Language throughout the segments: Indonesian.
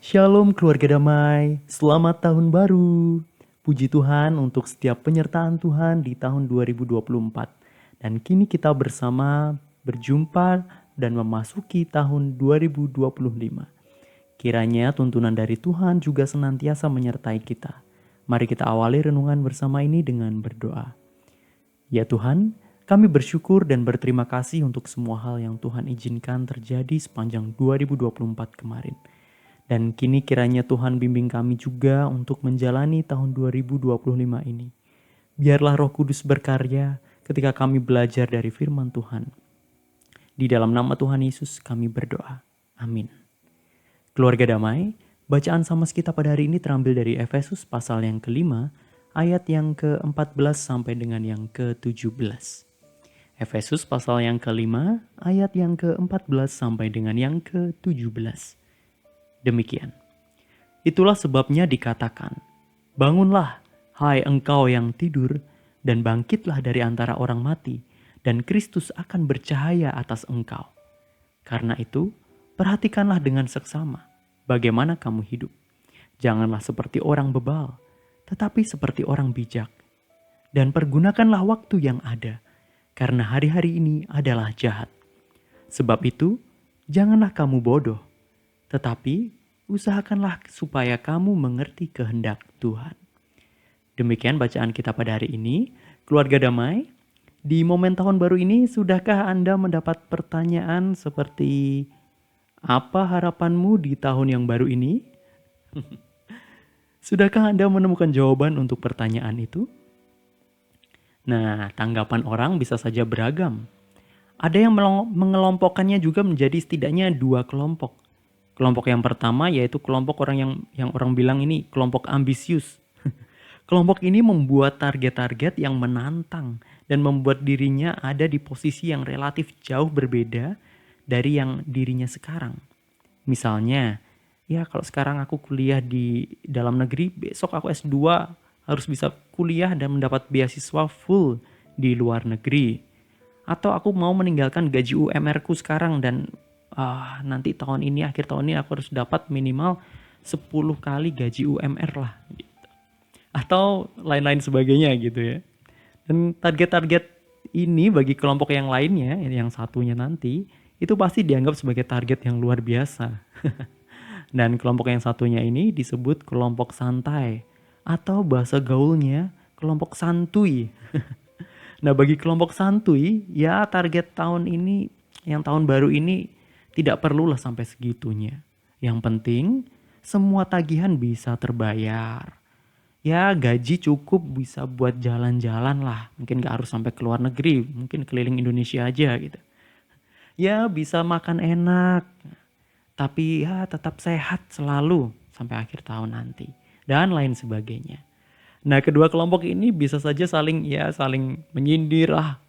Shalom keluarga damai, selamat tahun baru. Puji Tuhan untuk setiap penyertaan Tuhan di tahun 2024. Dan kini kita bersama berjumpa dan memasuki tahun 2025. Kiranya tuntunan dari Tuhan juga senantiasa menyertai kita. Mari kita awali renungan bersama ini dengan berdoa. Ya Tuhan, kami bersyukur dan berterima kasih untuk semua hal yang Tuhan izinkan terjadi sepanjang 2024 kemarin. Dan kini kiranya Tuhan bimbing kami juga untuk menjalani tahun 2025 ini. Biarlah Roh Kudus berkarya ketika kami belajar dari firman Tuhan. Di dalam nama Tuhan Yesus kami berdoa. Amin. Keluarga damai, bacaan Samas kita pada hari ini terambil dari Efesus pasal yang ke-5, ayat yang ke-14 sampai dengan yang ke-17. Efesus pasal yang ke-5, ayat yang ke-14 sampai dengan yang ke-17. Demikian. Itulah sebabnya dikatakan, bangunlah, hai engkau yang tidur, dan bangkitlah dari antara orang mati, dan Kristus akan bercahaya atas engkau. Karena itu, perhatikanlah dengan seksama bagaimana kamu hidup. Janganlah seperti orang bebal, tetapi seperti orang bijak. Dan pergunakanlah waktu yang ada, karena hari-hari ini adalah jahat. Sebab itu, janganlah kamu bodoh, tetapi usahakanlah supaya kamu mengerti kehendak Tuhan. Demikian bacaan kita pada hari ini. Keluarga damai, di momen tahun baru ini sudahkah Anda mendapat pertanyaan seperti apa harapanmu di tahun yang baru ini? Sudahkah Anda menemukan jawaban untuk pertanyaan itu? Nah, tanggapan orang bisa saja beragam. Ada yang mengelompokkannya juga menjadi setidaknya dua kelompok. Kelompok yang pertama yaitu kelompok orang yang orang bilang ini kelompok ambisius. Kelompok ini membuat target-target yang menantang dan membuat dirinya ada di posisi yang relatif jauh berbeda dari yang dirinya sekarang. Misalnya, ya kalau sekarang aku kuliah di dalam negeri, besok aku S2 harus bisa kuliah dan mendapat beasiswa full di luar negeri. Atau aku mau meninggalkan gaji UMR-ku sekarang dan nanti tahun ini, akhir tahun ini aku harus dapat minimal 10 kali gaji UMR lah gitu. Atau lain-lain sebagainya gitu ya. Dan target-target ini bagi kelompok yang lainnya, yang satunya nanti, itu pasti dianggap sebagai target yang luar biasa. Dan kelompok yang satunya ini disebut kelompok santai, atau bahasa gaulnya kelompok santuy. Nah bagi kelompok santuy, ya target tahun ini, yang tahun baru ini tidak perlulah sampai segitunya. Yang penting semua tagihan bisa terbayar. Ya gaji cukup bisa buat jalan-jalan lah. Mungkin gak harus sampai ke luar negeri. Mungkin keliling Indonesia aja gitu. Ya bisa makan enak. Tapi ya tetap sehat selalu sampai akhir tahun nanti. Dan lain sebagainya. Nah kedua kelompok ini bisa saja saling menyindir lah.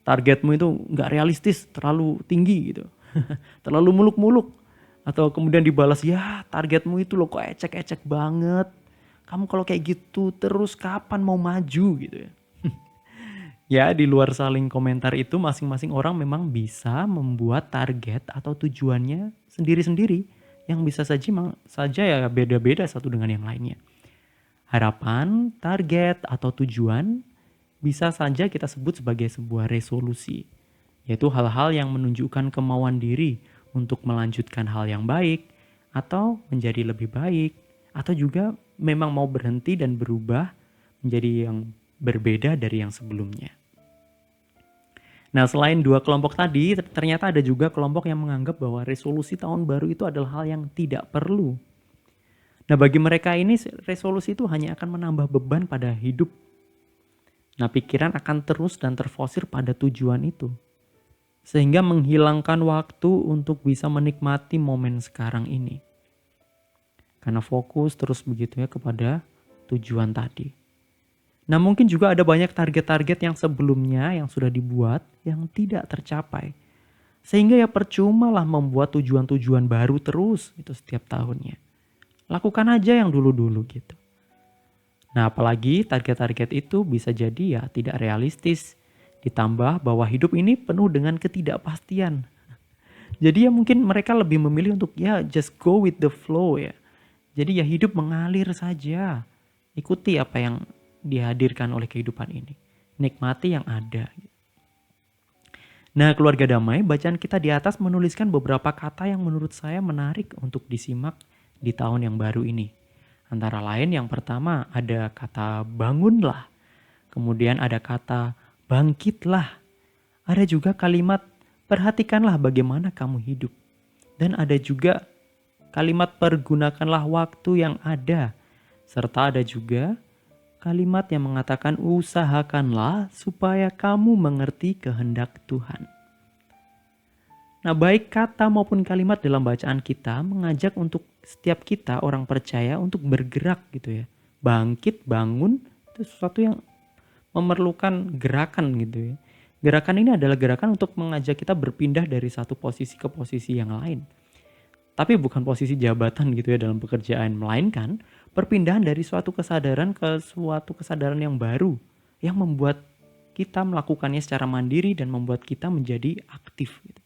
Targetmu itu gak realistis, terlalu tinggi gitu. Terlalu muluk-muluk. Atau kemudian dibalas, ya targetmu itu loh kok ecek-ecek banget. Kamu kalau kayak gitu terus kapan mau maju gitu ya. Ya di luar saling komentar itu masing-masing orang memang bisa membuat target atau tujuannya sendiri-sendiri. Yang bisa saja ya beda-beda satu dengan yang lainnya. Harapan, target, atau tujuan bisa saja kita sebut sebagai sebuah resolusi. Yaitu hal-hal yang menunjukkan kemauan diri untuk melanjutkan hal yang baik, atau menjadi lebih baik, atau juga memang mau berhenti dan berubah menjadi yang berbeda dari yang sebelumnya. Nah selain dua kelompok tadi, ternyata ada juga kelompok yang menganggap bahwa resolusi tahun baru itu adalah hal yang tidak perlu. Nah bagi mereka ini resolusi itu hanya akan menambah beban pada hidup. Nah pikiran akan terus dan terfosir pada tujuan itu. Sehingga menghilangkan waktu untuk bisa menikmati momen sekarang ini. Karena fokus terus begitu ya kepada tujuan tadi. Nah mungkin juga ada banyak target-target yang sebelumnya yang sudah dibuat yang tidak tercapai. Sehingga ya percuma lah membuat tujuan-tujuan baru terus itu setiap tahunnya. Lakukan aja yang dulu-dulu gitu. Nah apalagi target-target itu bisa jadi ya tidak realistis. Ditambah bahwa hidup ini penuh dengan ketidakpastian. Jadi ya mungkin mereka lebih memilih untuk ya just go with the flow ya. Jadi ya hidup mengalir saja. Ikuti apa yang dihadirkan oleh kehidupan ini. Nikmati yang ada. Nah, keluarga damai, bacaan kita di atas menuliskan beberapa kata yang menurut saya menarik untuk disimak di tahun yang baru ini. Antara lain yang pertama ada kata bangunlah. Kemudian ada kata bangkitlah. Ada juga kalimat perhatikanlah bagaimana kamu hidup. Dan ada juga kalimat pergunakanlah waktu yang ada. Serta ada juga kalimat yang mengatakan usahakanlah supaya kamu mengerti kehendak Tuhan. Nah, baik kata maupun kalimat dalam bacaan kita mengajak untuk setiap kita orang percaya untuk bergerak gitu ya. Bangkit, bangun, itu sesuatu yang memerlukan gerakan gitu ya. Gerakan ini adalah gerakan untuk mengajak kita berpindah dari satu posisi ke posisi yang lain. Tapi bukan posisi jabatan gitu ya dalam pekerjaan, melainkan perpindahan dari suatu kesadaran ke suatu kesadaran yang baru yang membuat kita melakukannya secara mandiri dan membuat kita menjadi aktif gitu.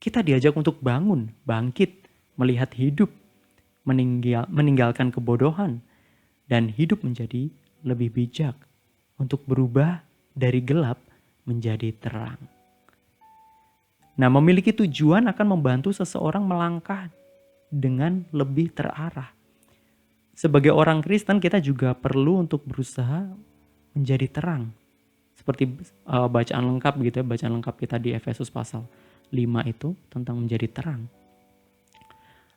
Kita diajak untuk bangun, bangkit, melihat hidup, meninggalkan kebodohan, dan hidup menjadi lebih bijak untuk berubah dari gelap menjadi terang. Nah, memiliki tujuan akan membantu seseorang melangkah dengan lebih terarah. Sebagai orang Kristen, kita juga perlu untuk berusaha menjadi terang. Seperti bacaan lengkap gitu ya, bacaan lengkap kita di Efesus pasal 5 itu tentang menjadi terang.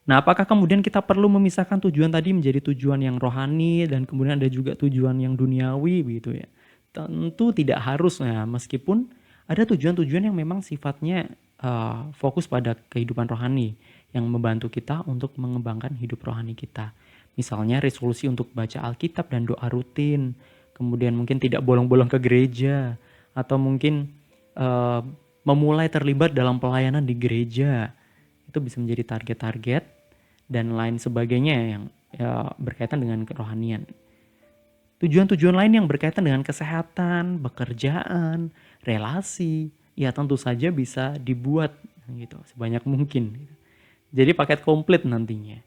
Nah, apakah kemudian kita perlu memisahkan tujuan tadi menjadi tujuan yang rohani dan kemudian ada juga tujuan yang duniawi begitu ya? Tentu tidak harus ya, meskipun ada tujuan-tujuan yang memang sifatnya fokus pada kehidupan rohani yang membantu kita untuk mengembangkan hidup rohani kita. Misalnya resolusi untuk baca Alkitab dan doa rutin, kemudian mungkin tidak bolong-bolong ke gereja, atau mungkin memulai terlibat dalam pelayanan di gereja. Itu bisa menjadi target-target dan lain sebagainya yang berkaitan dengan kerohanian. Tujuan-tujuan lain yang berkaitan dengan kesehatan, pekerjaan, relasi, ya tentu saja bisa dibuat gitu sebanyak mungkin. Jadi paket komplit nantinya.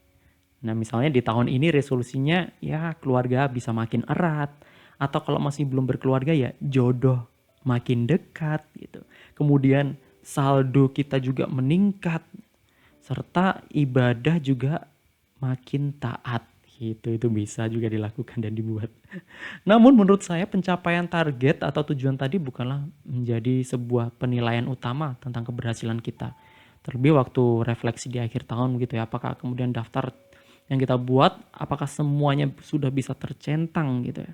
Nah, misalnya di tahun ini resolusinya ya keluarga bisa makin erat, atau kalau masih belum berkeluarga ya jodoh makin dekat gitu. Kemudian saldo kita juga meningkat, serta ibadah juga makin taat gitu. Itu bisa juga dilakukan dan dibuat. Namun menurut saya pencapaian target atau tujuan tadi bukanlah menjadi sebuah penilaian utama tentang keberhasilan kita. Terlebih waktu refleksi di akhir tahun gitu ya, apakah kemudian daftar yang kita buat apakah semuanya sudah bisa tercentang gitu ya.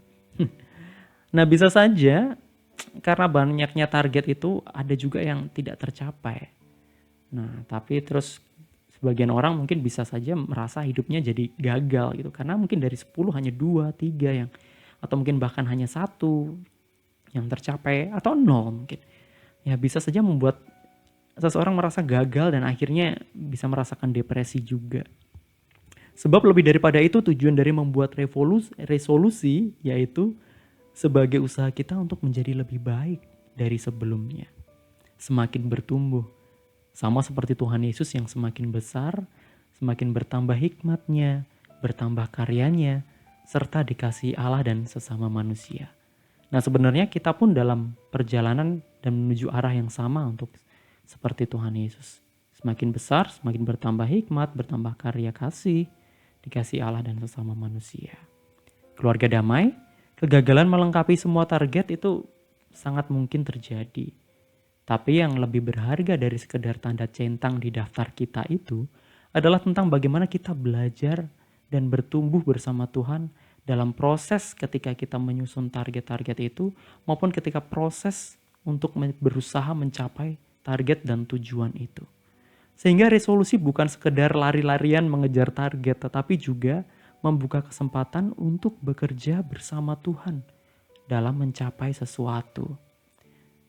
Nah, bisa saja karena banyaknya target itu ada juga yang tidak tercapai. Nah, tapi terus sebagian orang mungkin bisa saja merasa hidupnya jadi gagal gitu. Karena mungkin dari 10 hanya 2, 3 yang, atau mungkin bahkan hanya 1 yang tercapai atau 0 mungkin. Ya bisa saja membuat seseorang merasa gagal dan akhirnya bisa merasakan depresi juga. Sebab lebih daripada itu tujuan dari membuat resolusi yaitu sebagai usaha kita untuk menjadi lebih baik dari sebelumnya. Semakin bertumbuh. Sama seperti Tuhan Yesus yang semakin besar, semakin bertambah hikmatnya, bertambah karyanya, serta dikasihi Allah dan sesama manusia. Nah, sebenarnya kita pun dalam perjalanan dan menuju arah yang sama untuk seperti Tuhan Yesus. Semakin besar, semakin bertambah hikmat, bertambah karya kasih, dikasihi Allah dan sesama manusia. Keluarga damai, kegagalan melengkapi semua target itu sangat mungkin terjadi. Tapi yang lebih berharga dari sekedar tanda centang di daftar kita itu adalah tentang bagaimana kita belajar dan bertumbuh bersama Tuhan dalam proses ketika kita menyusun target-target itu maupun ketika proses untuk berusaha mencapai target dan tujuan itu. Sehingga resolusi bukan sekedar lari-larian mengejar target, tetapi juga membuka kesempatan untuk bekerja bersama Tuhan dalam mencapai sesuatu.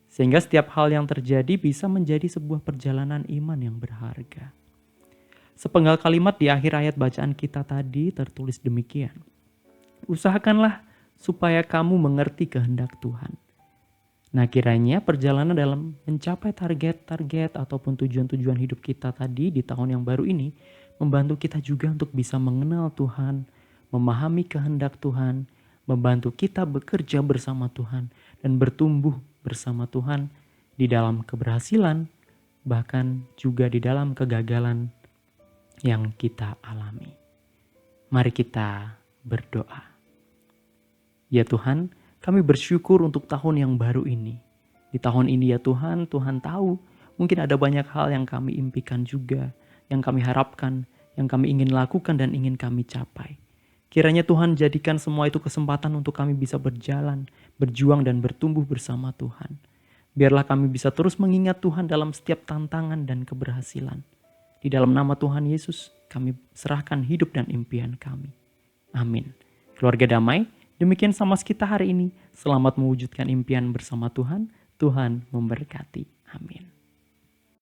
Sehingga setiap hal yang terjadi bisa menjadi sebuah perjalanan iman yang berharga. Sepenggal kalimat di akhir ayat bacaan kita tadi tertulis demikian. Usahakanlah supaya kamu mengerti kehendak Tuhan. Nah, kiranya perjalanan dalam mencapai target-target ataupun tujuan-tujuan hidup kita tadi di tahun yang baru ini membantu kita juga untuk bisa mengenal Tuhan, memahami kehendak Tuhan, membantu kita bekerja bersama Tuhan dan bertumbuh bersama Tuhan di dalam keberhasilan, bahkan juga di dalam kegagalan yang kita alami. Mari kita berdoa. Ya Tuhan, kami bersyukur untuk tahun yang baru ini. Di tahun ini ya Tuhan, Tuhan tahu mungkin ada banyak hal yang kami impikan juga, yang kami harapkan, yang kami ingin lakukan dan ingin kami capai. Kiranya Tuhan jadikan semua itu kesempatan untuk kami bisa berjalan, berjuang dan bertumbuh bersama Tuhan. Biarlah kami bisa terus mengingat Tuhan dalam setiap tantangan dan keberhasilan. Di dalam nama Tuhan Yesus, kami serahkan hidup dan impian kami. Amin. Keluarga damai, demikian Samas kita hari ini. Selamat mewujudkan impian bersama Tuhan. Tuhan memberkati. Amin.